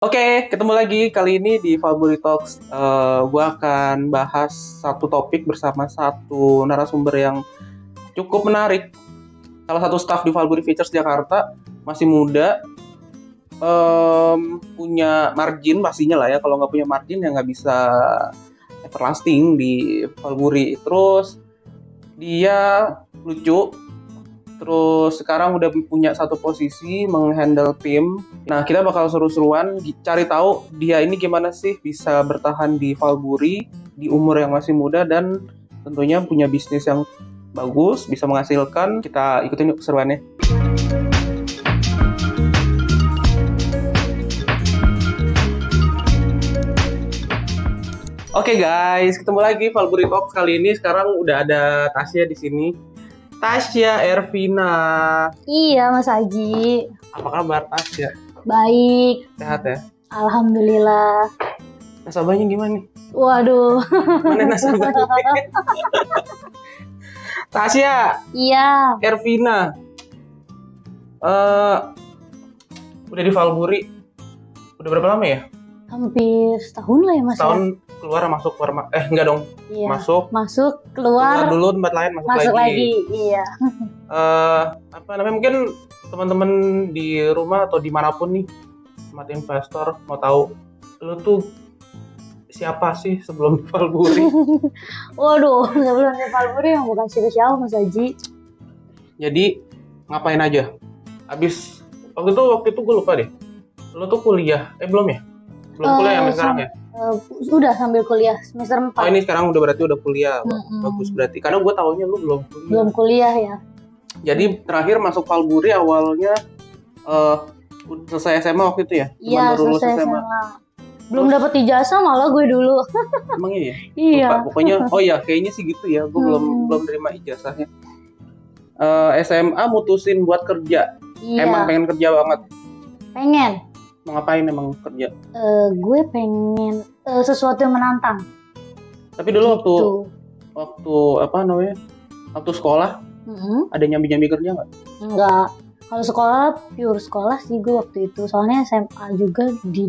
Oke, ketemu lagi kali ini di Valbury Talks. Gue akan bahas satu topik bersama satu narasumber yang cukup menarik. Salah satu staff di Valbury Features Jakarta, masih muda, punya margin pastinya lah ya. Kalau nggak punya margin ya nggak bisa everlasting di Valbury. Terus dia lucu. Terus sekarang udah punya satu posisi menghandle tim. Nah, kita bakal seru-seruan cari tahu dia ini gimana sih bisa bertahan di Valbury di umur yang masih muda dan tentunya punya bisnis yang bagus, bisa menghasilkan. Kita ikutin yuk keseruannya. Oke guys, ketemu lagi Valbury Talks kali ini. Sekarang udah ada Tasya di sini. Tasya Ervina. Iya, Mas Haji. Apa kabar Tasya? Baik. Sehat ya? Alhamdulillah. Nasabahnya gimana nih? Waduh. Mana nasabahnya? Tasya Iya. Ervina. Udah di Valbury. Udah berapa lama ya? Hampir setahun lah ya, Mas. Tahun keluar masuk enggak dong. Iya. Masuk keluar dulu tempat lain masuk lagi. Iya. Apa namanya, mungkin teman-teman di rumah atau dimanapun nih, teman investor mau tahu lu tuh siapa sih sebelum di Valbury? Waduh, sebelum di Valbury yang bukan siapa-siapa, Mas Haji. Jadi ngapain aja? Waktu itu gue lupa deh. Lu tuh kuliah? Belum ya? Belum kuliah ya sekarang ya? Udah sambil kuliah semester 4. Oh, ini sekarang berarti udah kuliah. Bagus berarti. Karena gue taunya lu belum kuliah. Belum kuliah ya. Jadi terakhir masuk Valbury awalnya selesai SMA waktu itu ya? Iya, selesai SMA. Belum dapat ijazah malah gue dulu. Emang iya? Iya. Lupa. Pokoknya kayaknya sih gitu ya. Gue belum terima ijazahnya. SMA mutusin buat kerja. Iya. Emang pengen kerja banget. Pengen. Mau ngapain emang kerja? Gue pengen sesuatu yang menantang. Tapi dulu gitu. waktu sekolah ada nyambi-nyambi kerja nggak? Enggak. Kalau sekolah pure sekolah sih gue waktu itu. Soalnya SMA juga di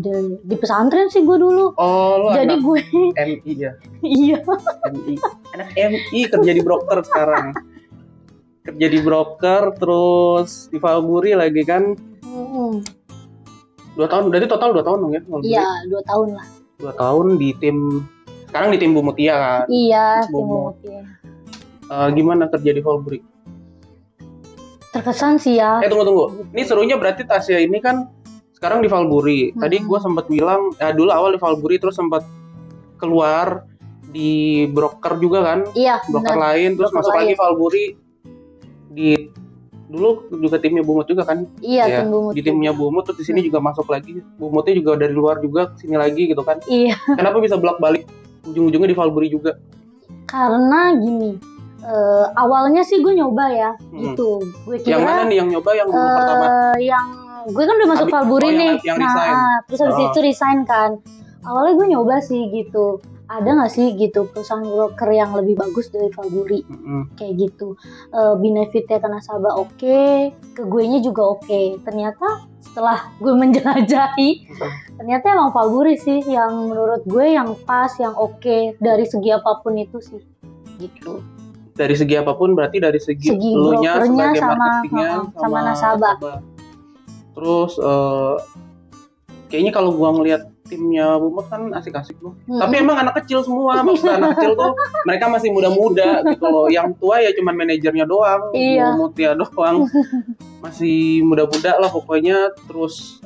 pesantren sih gue dulu. Oh, lo jadi anak gue MI ya? iya. MI. Anak MI kerja di broker sekarang. Kerja di broker terus di Valbury lagi kan? 2 tahun, berarti total 2 tahun dong ya? Iya, 2 tahun lah. 2 tahun di tim, sekarang di tim Bu Mutia kan? Iya, tim Bu Mutia. Gimana kerja di Valbury? Terkesan sih ya. Tunggu. Ini serunya berarti Tasya ini kan sekarang di Valbury. Tadi gue sempat bilang, dulu awal di Valbury terus sempat keluar di broker juga kan? Iya, broker lain, terus masuk lagi Valbury. Dulu juga timnya Bumut juga kan? Iya, tim Bumut. Di timnya Bumut, terus di sini juga masuk lagi. Bumutnya juga dari luar juga sini lagi gitu kan? Iya. Kenapa bisa bolak-balik ujung-ujungnya di Valbury juga? Karena gini, awalnya sih gue nyoba ya, gitu. Gue kira. Yang mana nih yang nyoba yang dulu pertama? Yang gue kan udah masuk Valbury nih. Yang resign. Terus habis itu resign kan. Awalnya gue nyoba sih gitu. Ada nggak sih gitu perusahaan broker yang lebih bagus dari Valbury? Kayak gitu. Benefitnya ke nasabah oke, ke gue nya juga oke. Ternyata setelah gue menjelajahi, ternyata emang Valbury sih yang menurut gue yang pas, yang oke dari segi apapun itu sih. Gitu. Dari segi apapun berarti dari segi elunya sebagai marketingnya sama nasabah. Terus kayaknya kalau gua ngelihat timnya Bumut kan asik-asik loh. Tapi emang anak kecil semua, maksudnya anak kecil tuh mereka masih muda-muda gitu loh. Yang tua ya cuman manajernya doang, Bumut ya doang. Masih muda-muda lah pokoknya. Terus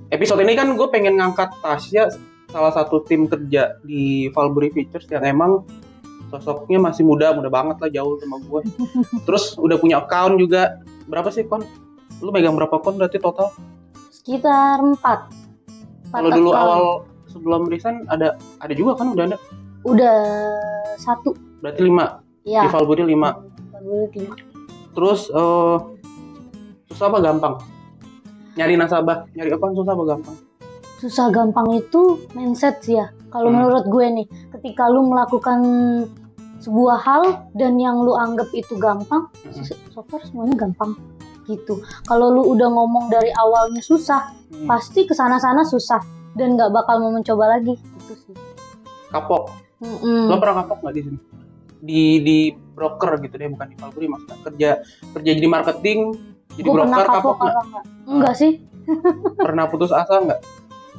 episode ini kan gue pengen ngangkat Tasya, salah satu tim kerja di Valbury Features yang emang sosoknya masih muda banget lah, jauh sama gue. Terus udah punya account juga. Berapa sih kon? Lu megang berapa kon berarti total? Sekitar 4. Kalau dulu awal sebelum resign ada juga kan, udah ada? Udah 1. Berarti 5? Iya. Di Valbury 5? Valbury 5. Terus susah apa gampang? Nyari nasabah, nyari apa susah apa gampang? Susah gampang itu mindset sih ya. Kalau menurut gue nih, ketika lu melakukan sebuah hal dan yang lu anggap itu gampang, so far semuanya gampang. gitu. Kalau lu udah ngomong dari awalnya susah, pasti kesana-sana susah dan nggak bakal mau mencoba lagi gitu sih. Kapok. Lo pernah kapok nggak di sini? Di broker gitu deh, bukan di Valbury, maksudnya kerja jadi marketing, jadi Gue pernah broker, kapok nggak? Enggak sih. Pernah putus asa nggak?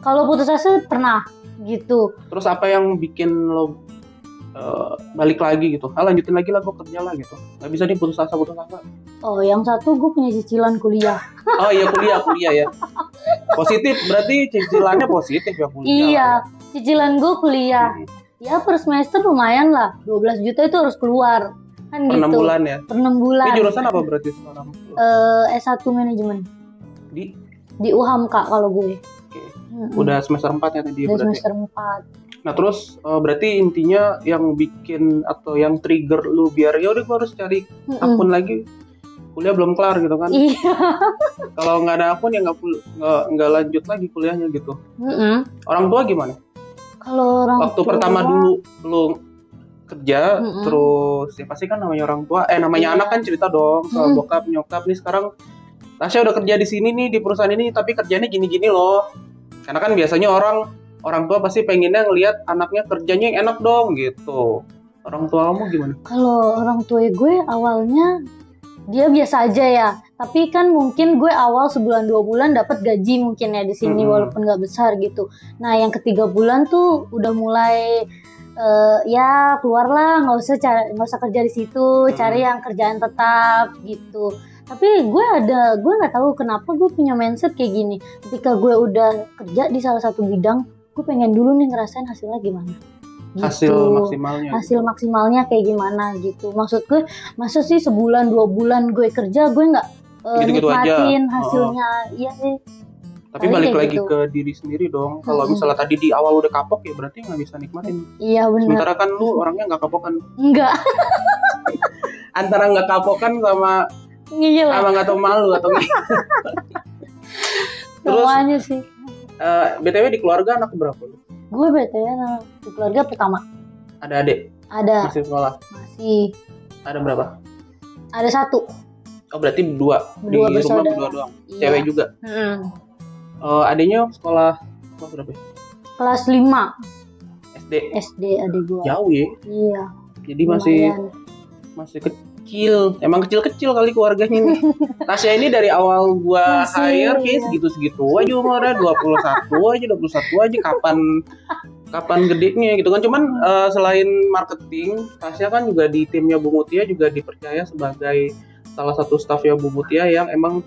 Kalau putus asa pernah gitu. Terus apa yang bikin lo balik lagi gitu? Lanjutin lagi lah, gue kerja lah gitu. Nggak bisa nih putus asa. Oh, yang satu gue punya cicilan kuliah. Oh iya, kuliah ya. Positif, berarti cicilannya positif ya kuliah. Iya, cicilan gue kuliah. Ya per semester lumayan lah, 12 juta itu harus keluar. Kan per gitu. 6 bulan ya? Per 6 bulan. Ini jurusan apa berarti sekarang? S1 manajemen. Di UHAM Kak kalau gue. Oke. Udah semester 4 ya tadi? Udah berarti. semester 4. Nah terus berarti intinya yang bikin atau yang trigger lu biar ya udah gue harus cari akun lagi, kuliah belum kelar gitu kan? Iya. Kalau nggak ada akun ya nggak lanjut lagi kuliahnya gitu. Orang tua gimana? Kalau orang waktu tua, pertama dulu lu kerja, terus ya pasti kan namanya orang tua, namanya anak kan cerita dong soal bokap nyokap nih, sekarang Tasya udah kerja di sini nih di perusahaan ini tapi kerjanya gini-gini loh. Karena kan biasanya orang tua pasti pengennya ngelihat anaknya kerjanya yang enak dong gitu. Orang tua kamu gimana? Kalau orang tua gue awalnya dia biasa aja ya, tapi kan mungkin gue awal sebulan 2 bulan dapat gaji mungkin ya di sini walaupun nggak besar gitu. Nah yang ketiga bulan tuh udah mulai ya keluarlah, nggak usah kerja di situ, cari yang kerjaan tetap gitu. Tapi gue nggak tahu kenapa gue punya mindset kayak gini. Ketika gue udah kerja di salah satu bidang, gue pengen dulu nih ngerasain hasilnya gimana. Gitu. Hasil maksimalnya kayak gimana gitu. Maksud gue, masa sih sebulan 2 bulan gue kerja gue nggak nikmatin hasilnya. Iya sih. Tapi balik lagi gitu. Ke diri sendiri dong. Kalau misalnya tadi di awal udah kapok ya berarti nggak bisa nikmatin. Iya benar. Sementara kan lu orangnya nggak kapok kan? Enggak. Antara nggak kapok kan sama nggak tahu malu atau terus semuanya sih. BTW di keluarga anak berapa lu? Gue BTW di keluarga pertama. Ada adik? Ada. Masih sekolah? Masih. Ada berapa? Ada 1. Oh berarti berdua di rumah berdua doang? Iya. Cewek juga? Adiknya sekolah kelas berapa? Kelas 5. SD adik gue. Jauh ya? Iya. Jadi masih kecil. Emang kecil-kecil kali keluarganya nih. Tasya ini dari awal gua hire kayak segitu-segitu aja umurnya, 21 aja kapan gedenya gitu kan. Cuman selain marketing, Tasya kan juga di timnya Bu Mutia juga dipercaya sebagai salah satu staffnya Bu Mutia yang emang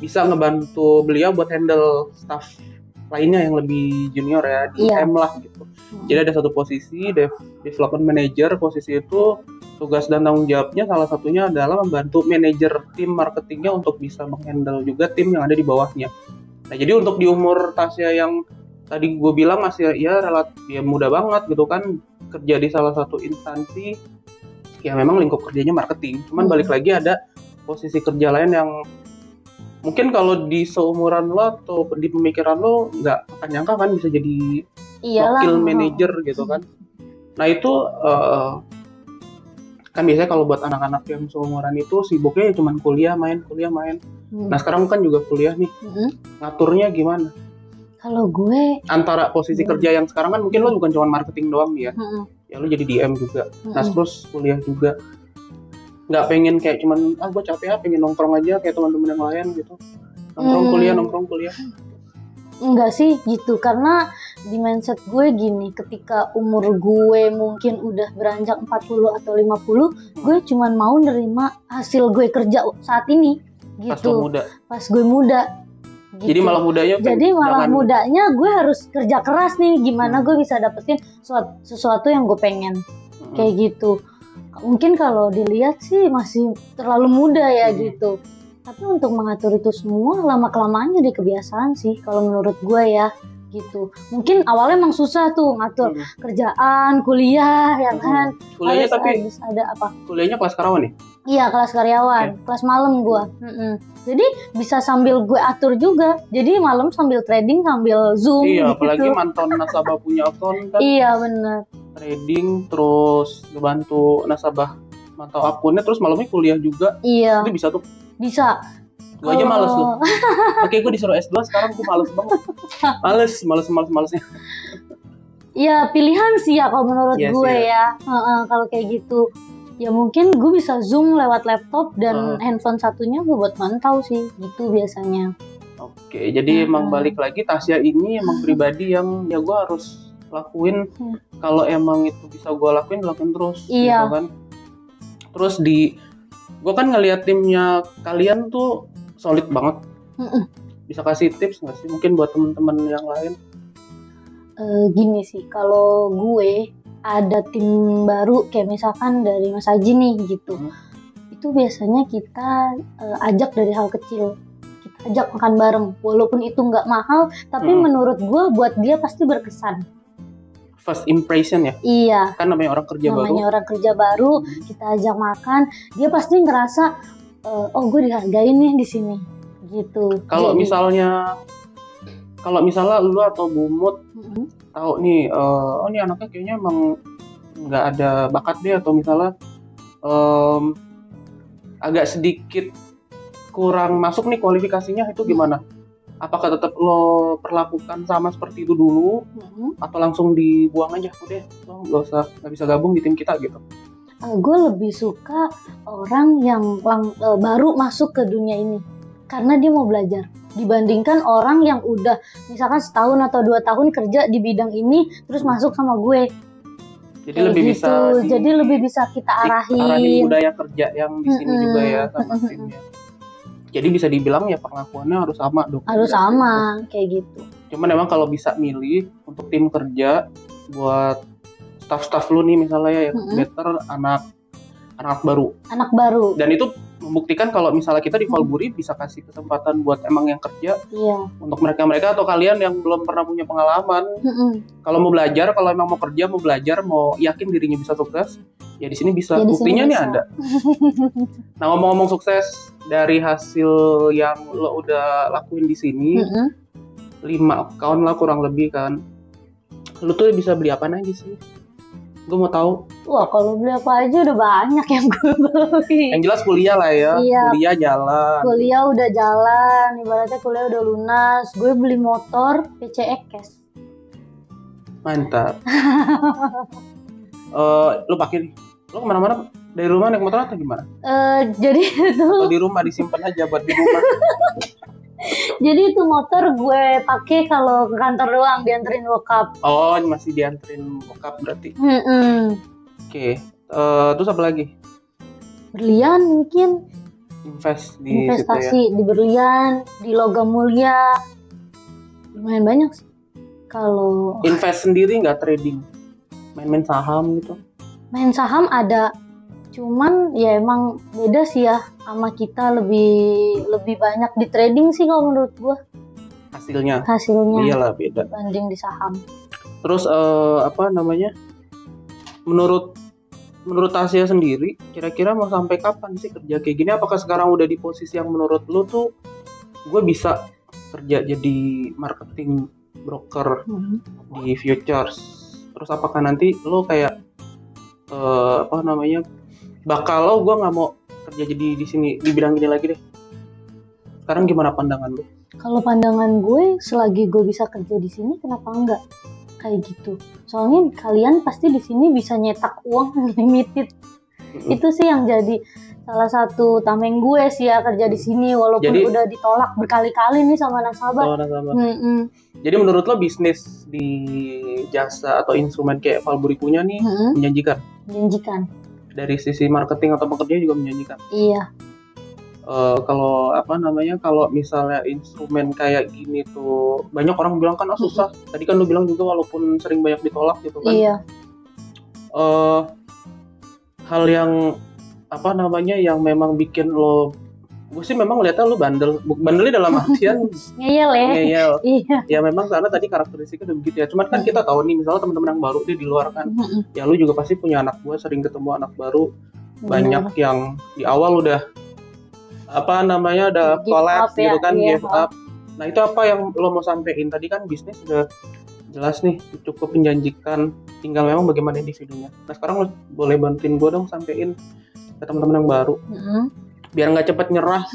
bisa ngebantu beliau buat handle staff lainnya yang lebih junior ya, DM lah gitu. Jadi ada satu posisi development manager, posisi itu tugas dan tanggung jawabnya salah satunya adalah membantu manajer tim marketingnya untuk bisa menghandle juga tim yang ada di bawahnya. Nah jadi untuk di umur Tasya yang tadi gue bilang masih ya relatif ya muda banget gitu kan, kerja di salah satu instansi yang memang lingkup kerjanya marketing. Cuman balik lagi ada posisi kerja lain yang mungkin kalau di seumuran lo atau di pemikiran lo nggak akan nyangka kan bisa jadi wakil manajer gitu kan. Nah itu kan biasanya kalau buat anak-anak yang seumuran itu sibuknya cuma kuliah main. Nah sekarang kan juga kuliah nih, ngaturnya gimana? Kalau gue antara posisi kerja yang sekarang kan mungkin lo bukan cuma marketing doang nih ya, ya lo jadi DM juga, nah terus kuliah juga, nggak pengen kayak cuman gue capek pengen nongkrong aja kayak teman-teman yang lain gitu, nongkrong kuliah. Enggak sih gitu, karena di mindset gue gini, ketika umur gue mungkin udah beranjak 40 atau 50, gue cuman mau nerima hasil gue kerja saat ini gitu. Pas gue muda gitu. Jadi malah mudanya gue harus kerja keras nih, gimana gue bisa dapetin sesuatu yang gue pengen. Kayak gitu. Mungkin kalau dilihat sih masih terlalu muda ya gitu. Tapi untuk mengatur itu semua lama-kelamaan jadi kebiasaan sih kalau menurut gue ya gitu. Mungkin awalnya emang susah tuh ngatur kerjaan, kuliah ya kan. Kuliahnya tapi ada apa? Kuliahnya kelas karyawan nih? Iya, kelas karyawan, kelas malam gue. Jadi bisa sambil gue atur juga. Jadi malam sambil trading, sambil Zoom. Iya, gitu. Apalagi mantan nasabah punya akun kan. Iya, benar. Trading terus ngebantu nasabah mantau akunnya, terus malamnya kuliah juga. Iya. Itu bisa tuh. Bisa. Gue aja males loh. Oke, gue disuruh S2 sekarang gue males banget. Malesnya. Ya pilihan sih ya kalau menurut Yes, gue iya. ya. Kalau kayak gitu ya mungkin gue bisa zoom lewat laptop dan handphone satunya gue buat mantau sih gitu biasanya. Oke, jadi emang balik lagi Tasya ini emang pribadi yang ya gue harus lakuin. Kalau emang itu bisa gue lakuin terus Iya. gitu kan. Terus gue kan ngeliat timnya kalian tuh solid banget. Bisa kasih tips nggak sih mungkin buat teman-teman yang lain? Gini sih, kalau gue ada tim baru kayak misalkan dari Mas Haji nih gitu, itu biasanya kita ajak dari hal kecil, kita ajak makan bareng, walaupun itu nggak mahal, tapi menurut gue buat dia pasti berkesan. First impression ya? Iya. Kan namanya orang kerja baru, kita ajak makan, dia pasti ngerasa, oh gue dihargain nih di sini, gitu. Kalau misalnya lu atau Bumut tahu nih, oh nih anaknya kayaknya emang nggak ada bakat deh, atau misalnya agak sedikit kurang masuk nih kualifikasinya, itu gimana? Apakah tetap lo perlakukan sama seperti itu dulu, atau langsung dibuang aja, udah lo nggak bisa gabung di tim kita gitu? Gue lebih suka orang yang baru masuk ke dunia ini karena dia mau belajar, dibandingkan orang yang udah misalkan setahun atau 2 tahun kerja di bidang ini terus masuk sama gue. Jadi lebih bisa kita arahin budaya kerja yang di sini juga ya sama timnya. Jadi bisa dibilang ya perlakuannya harus sama dong. Harus sama kayak gitu. Cuman emang kalau bisa milih untuk tim kerja buat staff lu nih misalnya ya, yang better anak baru. Dan itu membuktikan kalau misalnya kita di Valburi bisa kasih kesempatan buat emang yang kerja. Iya. Untuk mereka atau kalian yang belum pernah punya pengalaman. Kalau mau belajar, kalau emang mau kerja, mau belajar, mau yakin dirinya bisa sukses, ya di sini bisa. Buktinya nih ada. Nah, ngomong-ngomong sukses, dari hasil yang lo udah lakuin di sini, 5 account lah kurang lebih kan. Lo tuh bisa beli apa aja sih? Gue mau tahu. Wah, kalau beli apa aja udah banyak yang gue beli. Yang jelas kuliah lah ya. Iya. Kuliah udah jalan, ibaratnya kuliah udah lunas. Gue beli motor PCX cash. Mantap. Lo pakai nih. Lo kemana-mana dari rumah naik motor atau gimana? Jadi itu. Atau di rumah disimpan aja buat di rumah. Jadi itu motor gue pakai kalau ke kantor doang, dianterin bokap. Oh, masih dianterin bokap berarti. Oke. Terus apa lagi? Berlian mungkin. Investasi di berlian, di logam mulia. Lumayan banyak sih. Kalau invest sendiri nggak trading? Main-main saham gitu? Main saham ada. Cuman ya emang beda sih ya, sama kita lebih banyak di trading sih kalau menurut gue. Hasilnya. Iyalah beda. Banding di saham. Terus menurut Tasya sendiri, kira-kira mau sampai kapan sih kerja kayak gini? Apakah sekarang udah di posisi yang menurut lu tuh gue bisa kerja jadi marketing broker di futures? Terus apakah nanti lo kayak bakal lo gue nggak mau kerja jadi di sini di bidang ini lagi deh? Sekarang gimana pandangan lo? Kalau pandangan gue, selagi gue bisa kerja di sini, kenapa enggak? Kayak gitu. Soalnya kalian pasti di sini bisa nyetak uang unlimited. Itu sih yang jadi salah satu tameng gue sih ya, kerja di sini walaupun udah ditolak berkali-kali nih sama nasabah. Jadi menurut lo bisnis di jasa atau instrumen kayak Valburi punya nih menjanjikan? Menjanjikan. Dari sisi marketing atau pekerja juga menjanjikan? Iya. Kalau misalnya instrumen kayak gini tuh banyak orang bilang kan susah. Tadi kan lo bilang juga walaupun sering banyak ditolak gitu kan. Iya. Hal yang yang memang bikin lo, gue sih memang lihatnya lo bandelnya dalam artian ngeyel. Iya. Ya memang karena tadi karakteristiknya udah begitu ya. Cuman kan kita tahu nih misalnya teman-teman yang baru nih di luar kan, ya lo juga pasti punya anak buah, sering ketemu anak baru. Banyak yang di awal udah udah collapse gitu kan, give up. Nah itu apa yang lo mau sampein? Tadi kan bisnis udah jelas nih, cukup menjanjikan, tinggal memang bagaimana individunya. Nah sekarang lo boleh bantuin gue dong sampein ke teman-teman yang baru. biar nggak cepet nyerah,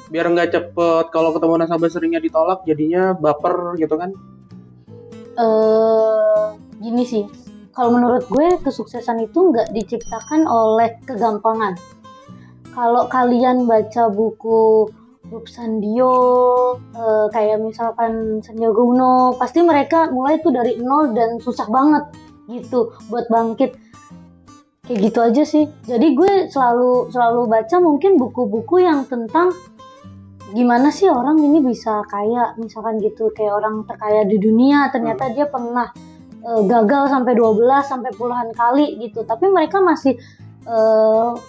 biar nggak cepet kalau ketemu nasabah seringnya ditolak jadinya baper gitu kan. Gini sih, kalau menurut gue kesuksesan itu nggak diciptakan oleh kegampangan. Kalau kalian baca buku Bob Sandio, kayak misalkan Sandiaga Uno, pasti mereka mulai tuh dari nol dan susah banget gitu buat bangkit. Kayak gitu aja sih. Jadi gue selalu baca mungkin buku-buku yang tentang gimana sih orang ini bisa kaya, misalkan gitu, kayak orang terkaya di dunia, ternyata dia pernah gagal sampai 12 sampai puluhan kali gitu. Tapi mereka masih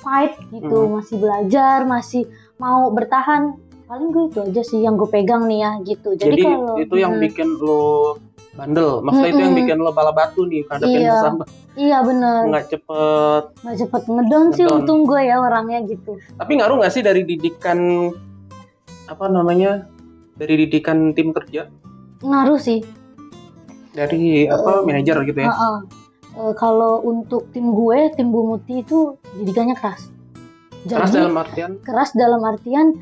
fight gitu, masih belajar, masih mau bertahan. Paling gue itu aja sih yang gue pegang nih ya gitu. Jadi kalau itu yang bikin lo bandel, maksudnya itu yang bikin lo bala batu nih hadapin nasabah. Iya bener. Nggak cepet ngedon sih, untung gue ya orangnya gitu. Tapi ngaruh nggak sih dari didikan dari didikan tim kerja? Ngaruh sih. Dari manajer gitu ya? Kalau untuk tim gue, tim Bu Muti itu didikannya keras. Keras dalam artian? Keras dalam artian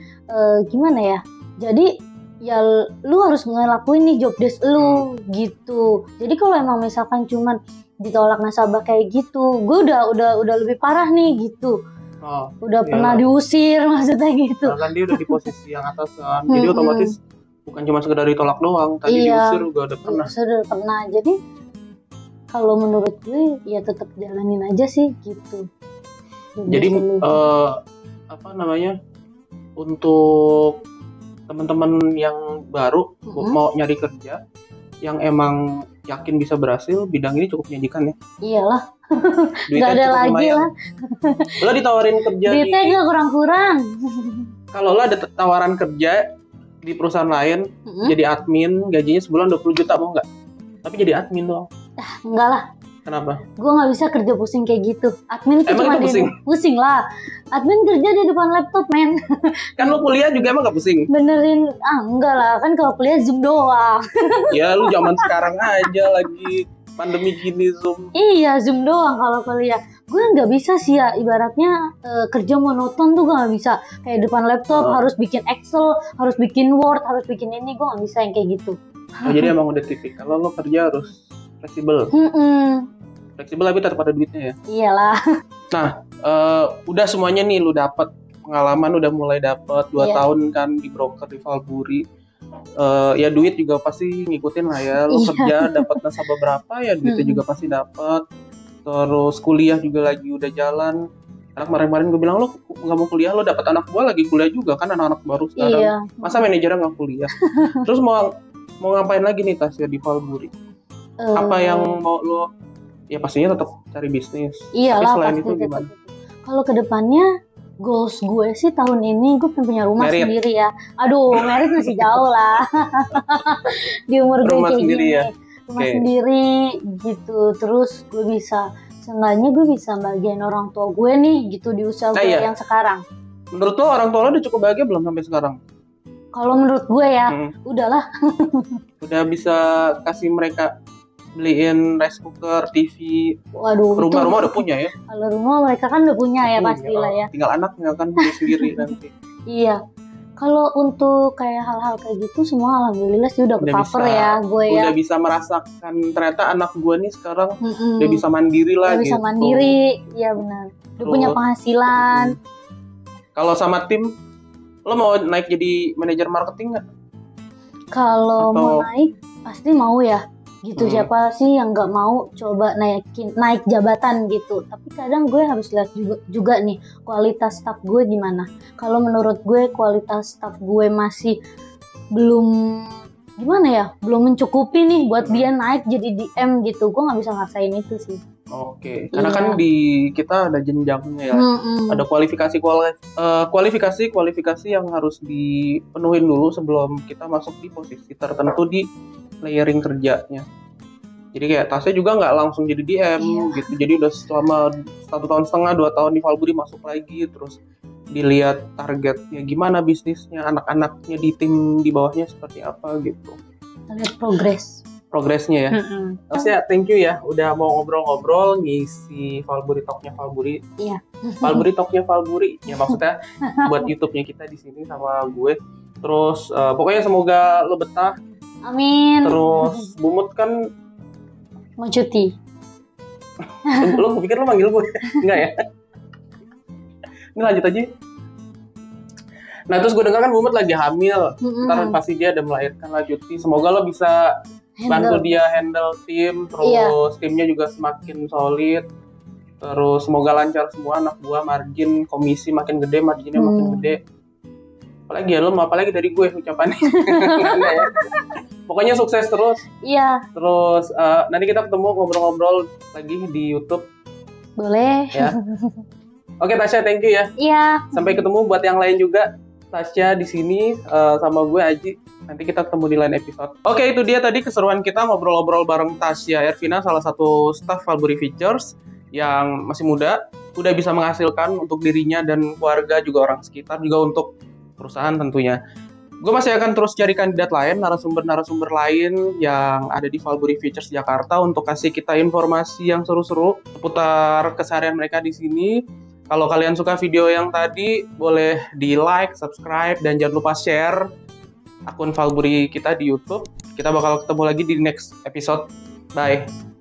gimana ya? Jadi ya lu harus ngelakuin nih job desk lu gitu. Jadi kalau emang misalkan cuman ditolak nasabah kayak gitu, gue udah lebih parah nih gitu. Udah pernah diusir maksudnya gitu. Kan dia udah di posisi yang atas kan. Jadi otomatis bukan cuma sekedar ditolak doang, tadi diusir juga udah pernah. Sudah pernah. Jadi kalau menurut gue ya tetap jalanin aja sih gitu. Jadi untuk teman-teman yang baru mau nyari kerja yang emang yakin bisa berhasil, bidang ini cukup menjanjikan ya. Iyalah. Gak ada lagi lah. Lo ditawarin kerja duitnya juga kurang-kurang. Kalau lo ada tawaran kerja di perusahaan lain jadi admin, gajinya sebulan 20 juta, mau nggak? Tapi jadi admin doang. Enggak lah. Kenapa? Gue nggak bisa kerja pusing kayak gitu. Admin itu cuma pusing lah. Admin kerja di depan laptop, men. Kan lo kuliah juga emang nggak pusing? Benerin, enggak lah. Kan kalau kuliah Zoom doang. Ya lu zaman sekarang aja lagi pandemi gini Zoom. Iya, Zoom doang kalau kuliah. Gue nggak bisa sih ya, ibaratnya kerja monoton tuh gue nggak bisa. Kayak depan laptop harus bikin Excel, harus bikin Word, harus bikin ini, gue nggak bisa yang kayak gitu. Jadi emang udah tipik. Kalau lo kerja harus fleksibel. Fleksibel tapi tetap ada duitnya ya. Iyalah. Nah, udah semuanya nih lu dapat pengalaman, udah mulai dapat 2 tahun kan di broker di Valburi. Ya duit juga pasti ngikutin lah ya. Lu kerja dapat nasabah berapa ya duitnya juga pasti dapat. Terus kuliah juga lagi udah jalan. Karena kemarin-kemarin gue bilang lo nggak mau kuliah, lo dapat anak gue lagi kuliah juga kan, anak-anak baru sekarang. Iya. Masa manajernya nggak kuliah? Terus mau ngapain lagi nih Tasya di Valburi? Apa yang mau lo? Ya pastinya tetap cari bisnis. Iyalah, tapi selain pasti itu gimana? Kalau kedepannya goals gue sih tahun ini gue punya rumah sendiri ya. Aduh, merit masih jauh lah. Di umur gue kayak gini. Ya? Rumah sendiri gitu. Terus gue seenggaknya gue bisa bagian orang tua gue nih gitu di usia gue yang sekarang. Menurut lo orang tua lo udah cukup bahagia belum sampai sekarang? Kalau menurut gue ya, udahlah. Udah bisa kasih mereka beliin rice cooker, TV, rumah udah punya ya? Kalau rumah mereka kan udah punya ya pastilah ya. Tinggal anaknya kan beli sendiri nanti. Iya. Kalau untuk kayak hal-hal kayak gitu semua alhamdulillah sih udah cover ya gue ya. Udah bisa merasakan ternyata anak gue nih sekarang udah bisa mandiri lah udah gitu. Bisa mandiri, iya benar. Udah punya penghasilan. Kalau sama tim, lo mau naik jadi manajer marketing nggak? Kalau mau naik pasti mau ya. Gitu siapa sih yang nggak mau coba naik jabatan gitu. Tapi kadang gue harus lihat juga nih kualitas staff gue gimana. Kalau menurut gue kualitas staff gue masih belum mencukupi nih buat dia naik jadi DM gitu. Gue nggak bisa ngerasain itu sih. Oke, karena kan di kita ada jenjangnya ya. Ada kualifikasi yang harus dipenuhin dulu sebelum kita masuk di posisi tertentu di layering kerjanya. Jadi kayak Tasya juga nggak langsung jadi DM gitu. Jadi udah selama 1,5 tahun, 2 tahun di Valburi masuk lagi, terus dilihat targetnya gimana bisnisnya, anak-anaknya di tim di bawahnya seperti apa gitu. Lihat progresnya ya. Tasya, thank you ya udah mau ngobrol-ngobrol ngisi Valburi Talknya Valburi. Iya. Valburi Talknya Valburi. Ya maksudnya buat YouTube-nya kita di sini sama gue. Terus pokoknya semoga lo betah. Amin. Terus Bumut kan Mau cuti. lo pikir lo manggil gue? Enggak ya? Ini lanjut aja. Nah terus gue dengar kan Bumut lagi hamil. Ntar pasti dia ada melahirkan lah cuti. Semoga lo bisa bantu dia handle tim. Terus timnya juga semakin solid. Terus semoga lancar semua, anak buah, margin, komisi makin gede, marginnya makin gede. Apalagi ya, apalagi dari gue ucapannya. Ya. Pokoknya sukses terus. Iya. Terus nanti kita ketemu ngobrol-ngobrol lagi di YouTube. Boleh. Ya. Oke Tasya, thank you ya. Iya. Sampai ketemu buat yang lain juga. Tasya di sini sama gue Aji. Nanti kita ketemu di lain episode. Oke, itu dia tadi keseruan kita ngobrol-ngobrol bareng Tasya Ervina, salah satu staff Valburi Features yang masih muda, udah bisa menghasilkan untuk dirinya dan keluarga, juga orang sekitar, juga untuk perusahaan tentunya. Gue masih akan terus cari kandidat lain, narasumber-narasumber lain yang ada di Valburi Features Jakarta untuk kasih kita informasi yang seru-seru seputar keseharian mereka di sini. Kalau kalian suka video yang tadi, boleh di like, subscribe, dan jangan lupa share akun Valburi kita di YouTube. Kita bakal ketemu lagi di next episode. Bye.